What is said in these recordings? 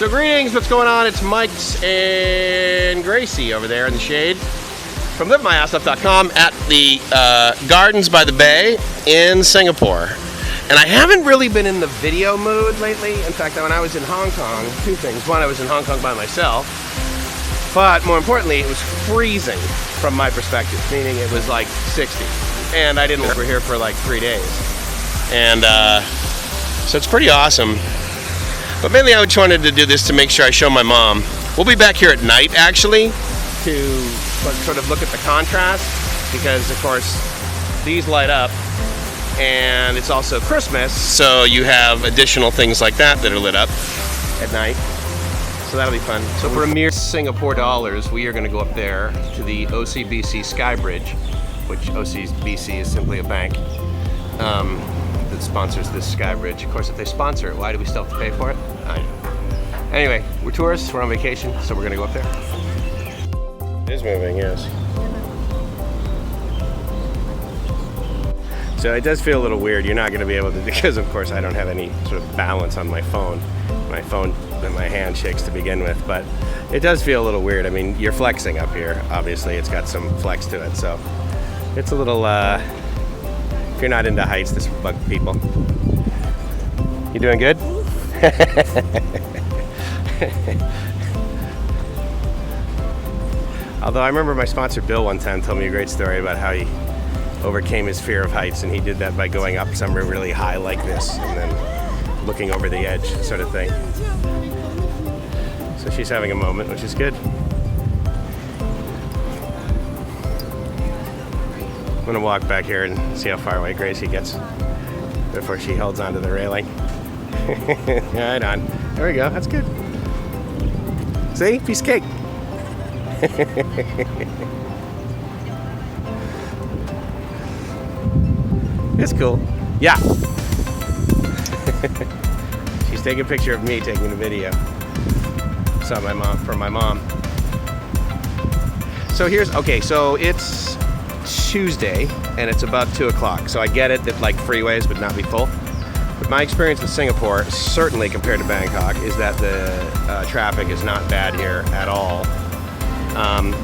So greetings, what's going on? It's Mike's and Gracie over there in the shade from livemyasstuff.com at the Gardens by the Bay in Singapore. And I haven't really been in the video mood lately. In fact, when I was in Hong Kong, two things. One, I was in Hong Kong by myself, but more importantly, it was freezing from my perspective, meaning it was like 60. And I didn't live over here for like 3 days. And so it's pretty awesome. But mainly I just wanted to do this to make sure I show my mom. We'll be back here at night, actually, to sort of look at the contrast, because of course these light up, and it's also Christmas, so you have additional things like that are lit up at night. So that'll be fun. So for a mere Singapore dollars, we are going to go up there to the OCBC Sky Bridge, which OCBC is simply a bank that sponsors this Sky Bridge. Of course, if they sponsor it, why do we still have to pay for it? I know. Anyway, we're tourists, we're on vacation, so we're gonna go up there. It is moving, yes. So it does feel a little weird. You're not gonna be able to, because of course I don't have any sort of balance on my phone. My phone and my hand shakes to begin with, but it does feel a little weird. I mean, you're flexing up here. Obviously, it's got some flex to it, so it's a little, if you're not into heights, this will bug people. You doing good? Although I remember my sponsor Bill one time told me a great story about how he overcame his fear of heights, and he did that by going up somewhere really high like this and then looking over the edge, sort of thing. So she's having a moment, which is good. I'm gonna walk back here and see how far away Gracie gets before she holds onto the railing. Right on. There we go. That's good. See? Piece of cake. It's cool. Yeah. She's taking a picture of me taking the video. Saw my mom from my mom. So so it's Tuesday and it's about 2 o'clock. So I get it that like freeways would not be full. But my experience with Singapore, certainly compared to Bangkok, is that the traffic is not bad here at all.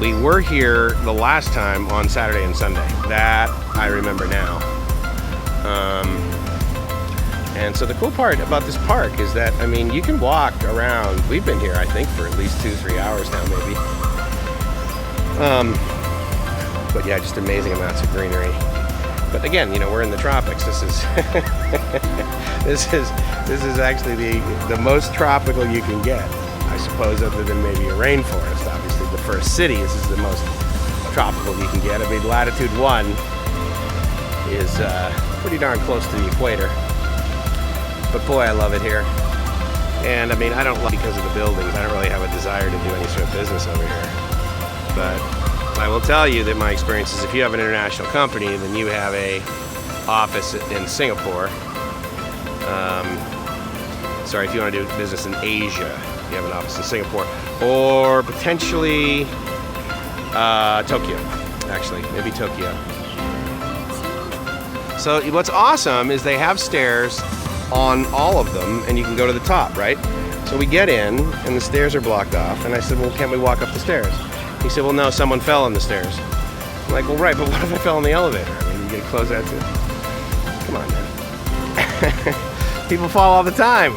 We were here the last time on Saturday and Sunday. That I remember now. And so the cool part about this park is that, I mean, you can walk around. We've been here, I think, for at least 2-3 hours now, maybe. But yeah, just amazing amounts of greenery. But again, you know, we're in the tropics. This is this is actually the most tropical you can get, I suppose, other than maybe a rainforest. Obviously, the first city is the most tropical you can get. I mean, latitude 1 is pretty darn close to the equator. But boy, I love it here. And I mean, I don't love it because of the buildings. I don't really have a desire to do any sort of business over here. But I will tell you that my experience is if you have an international company, then you have a office in Singapore. Sorry, if you want to do business in Asia, you have an office in Singapore. Or potentially Tokyo, actually, maybe Tokyo. So what's awesome is they have stairs on all of them, and you can go to the top, right? So we get in, and the stairs are blocked off, and I said, well, can't we walk up the stairs? He said, well, no, someone fell on the stairs. I'm like, well, right, but what if I fell in the elevator? I mean, you gonna close that too? Come on, man. People fall all the time.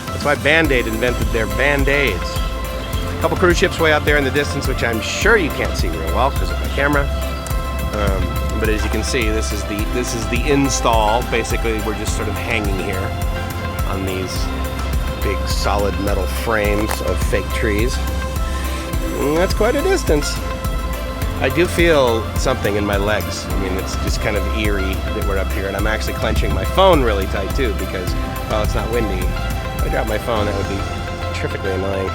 That's why Band-Aid invented their Band-Aids. A couple cruise ships way out there in the distance, which I'm sure you can't see real well because of my camera. But as you can see, this is the install. Basically, we're just sort of hanging here on these big solid metal frames of fake trees. And that's quite a distance. I do feel something in my legs. I mean, it's just kind of eerie that we're up here, and I'm actually clenching my phone really tight too because, well, it's not windy. If I drop my phone, that would be terrifically annoying.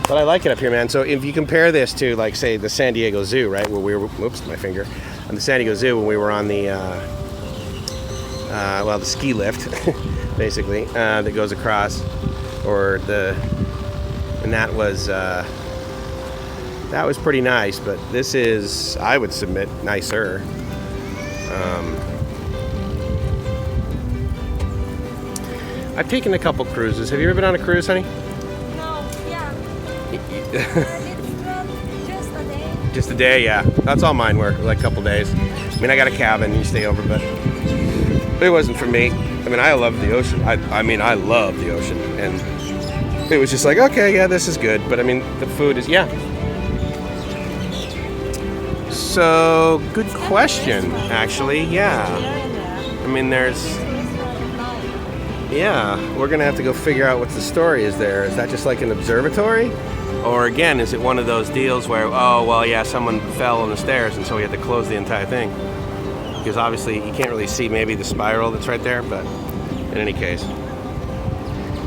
But I like it up here, man. So if you compare this to, like, say, the San Diego Zoo, right, where we were, whoops, my finger, on the San Diego Zoo when we were on the, the ski lift, basically, that goes across, and that was pretty nice, but this is, I would submit, nicer. I've taken a couple cruises. Have you ever been on a cruise, honey? No, yeah. It's just a day. Just a day, yeah. That's all mine were, like a couple days. I mean, I got a cabin, you stay over, but it wasn't for me. I mean, I love the ocean. I mean, I love the ocean, and it was just like, okay, yeah, this is good. But I mean, the food is, yeah. So, good question, actually, yeah. I mean, yeah, we're gonna have to go figure out what the story is there. Is that just like an observatory? Or again, is it one of those deals where, oh, well, yeah, someone fell on the stairs and so we had to close the entire thing? Because obviously you can't really see maybe the spiral that's right there, but in any case,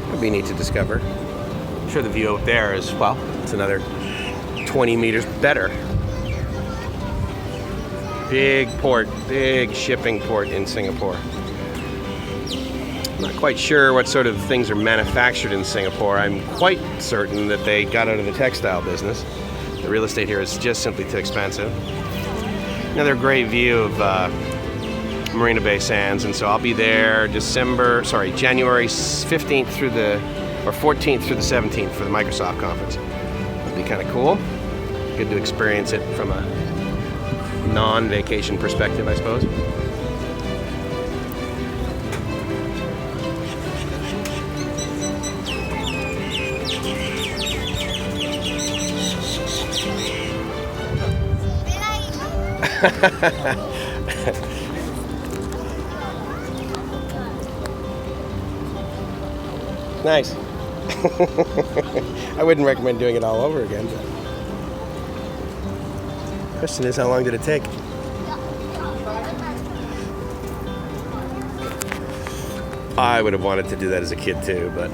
it'd be neat to discover. I'm sure the view up there is, well, it's another 20 meters better. Big port, big shipping port in Singapore. I'm not quite sure what sort of things are manufactured in Singapore. I'm quite certain that they got out of the textile business. The real estate here is just simply too expensive. Another great view of Marina Bay Sands, and so I'll be there January 15th through or 14th through the 17th for the Microsoft conference. It'll be kind of cool. Good to experience it from a non-vacation perspective, I suppose. Nice. I wouldn't recommend doing it all over again. But question is, how long did it take? I would have wanted to do that as a kid too, but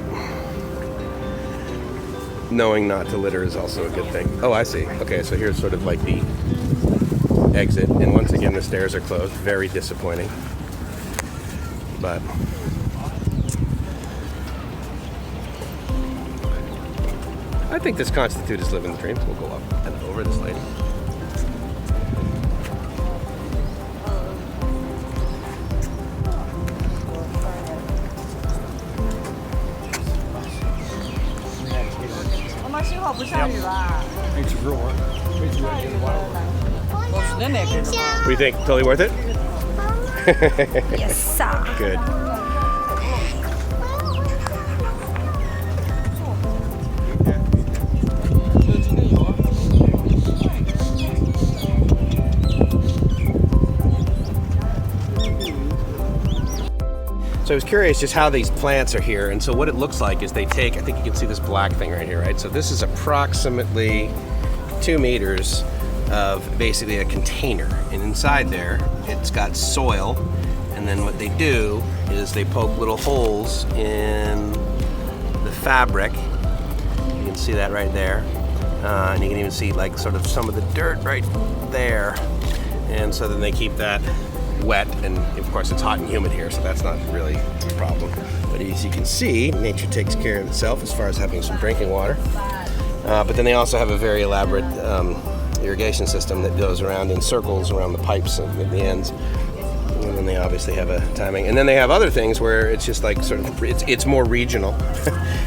knowing not to litter is also a good thing. Oh, I see. Okay, so here's sort of like the exit, and once again the stairs are closed. Very disappointing, but I think this constitutes living the dream. We'll go up and over this lady. What do you think? Totally worth it? Yes, sir. Good. So I was curious just how these plants are here, and so what it looks like is they take, I think you can see this black thing right here, right? So this is approximately 2 meters of basically a container, and inside there it's got soil, and then what they do is they poke little holes in the fabric. You can see that right there, and you can even see like sort of some of the dirt right there, and so then they keep that wet, and of course it's hot and humid here, so that's not really a problem. But as you can see, nature takes care of itself as far as having some drinking water. But then they also have a very elaborate irrigation system that goes around in circles around the pipes at the ends. And then they obviously have a timing. And then they have other things where it's just like sort of, it's more regional.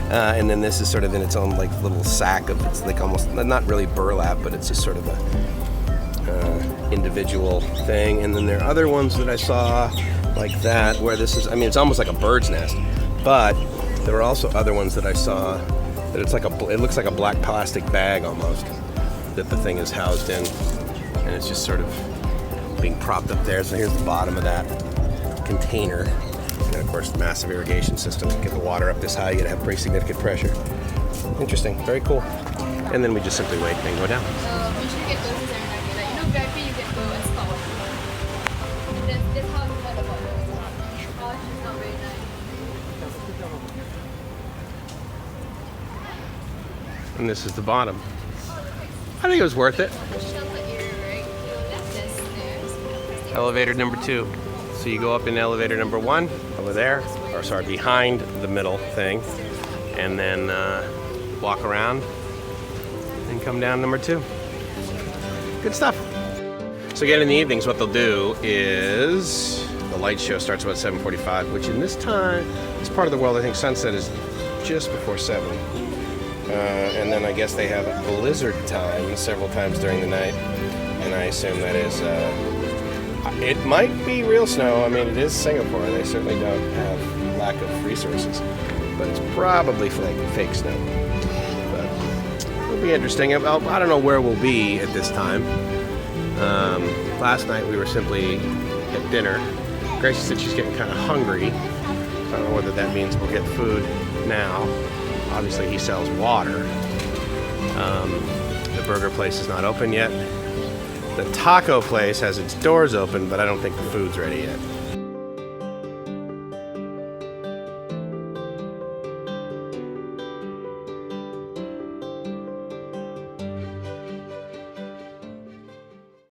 And then this is sort of in its own like little sack of, it's like almost, not really burlap, but it's just sort of a individual thing. And then there are other ones that I saw like that where this is, I mean, it's almost like a bird's nest, but there were also other ones that I saw that it's like it looks like a black plastic bag almost that the thing is housed in, and it's just sort of being propped up there. So here's the bottom of that container, and of course the massive irrigation system to get the water up this high. You gotta have pretty significant pressure. Interesting, very cool. And then we just simply wait and go down. We should get those every night. Like, you know, VIP, you can go and stop. That's how we heard about those. Oh, she's not very nice. And this is the bottom. I think it was worth it. Shelter area, right? There's stairs. Elevator number 2. So you go up in elevator number 1 over there, or sorry, behind the middle thing, and then walk around and come down number 2. Good stuff. So again, in the evenings, what they'll do is the light show starts about 7:45, which in this time, It's part of the world. I think sunset is just before 7. And then I guess they have blizzard time several times during the night. And I assume that is, it might be real snow. I mean, it is Singapore. They certainly don't have lack of resources. But it's probably fake snow. But it'll be interesting. I don't know where we'll be at this time. Last night we were simply at dinner. Gracie said she's getting kind of hungry. I don't know whether that means we'll get food now. Obviously he sells water. The burger place is not open yet. The taco place has its doors open, but I don't think the food's ready yet.